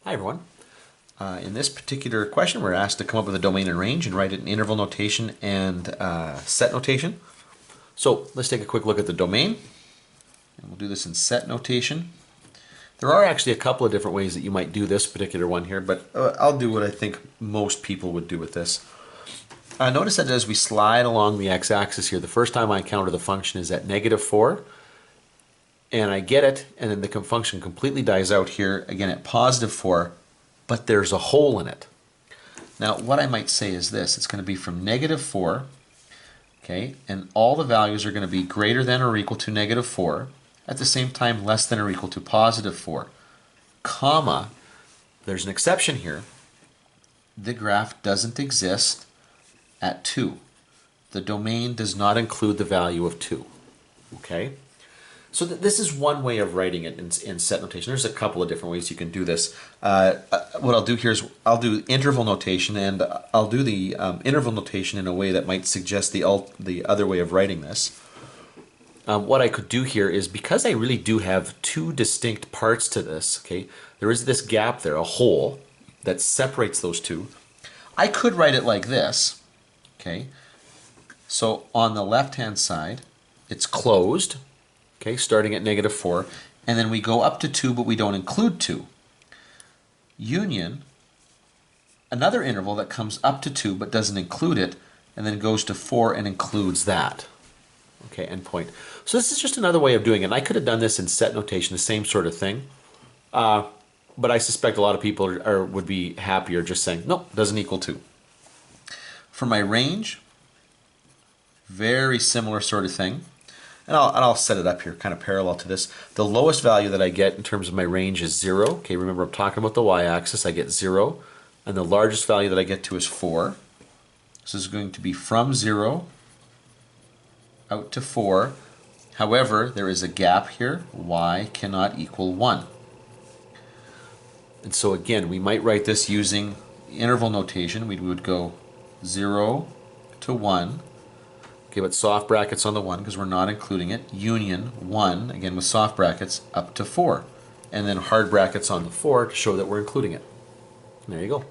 Hi everyone. In this particular question, we're asked to come up with a domain and range and write it in interval notation and set notation. So let's take a quick look at the domain. And we'll do this in set notation. There are actually a couple of different ways that you might do this particular one here, but I'll do what I think most people would do with this. Notice that as we slide along the x-axis here, the first time I encounter the function is at -4, and I get it, and then the function completely dies out here, again at +4, but there's a hole in it. Now what I might say is this, it's going to be from -4, okay, and all the values are going to be greater than or equal to -4, at the same time less than or equal to +4, comma, there's an exception here, the graph doesn't exist at 2. The domain does not include the value of 2, okay? So this is one way of writing it in set notation. There's a couple of different ways you can do this. What I'll do here is I'll do interval notation, and I'll do the interval notation in a way that might suggest the other way of writing this. What I could do here is, because I really do have two distinct parts to this, okay, there is this gap there, a hole, that separates those two. I could write it like this, okay. So on the left-hand side, it's closed, okay, starting at -4, and then we go up to 2, but we don't include 2. Union, another interval that comes up to 2 but doesn't include it, and then goes to 4 and includes that. Okay, endpoint. So this is just another way of doing it. And I could have done this in set notation, the same sort of thing, but I suspect a lot of people would be happier just saying, nope, doesn't equal 2. For my range, very similar sort of thing. And I'll set it up here kind of parallel to this. The lowest value that I get in terms of my range is 0. Okay, remember I'm talking about the y-axis. I get 0. And the largest value that I get to is 4. This is going to be from 0 out to 4. However, there is a gap here. Y cannot equal 1. And so again, we might write this using interval notation. We would go 0 to 1. Okay, but soft brackets on the 1 because we're not including it. Union 1, again with soft brackets, up to 4. And then hard brackets on the 4 to show that we're including it. And there you go.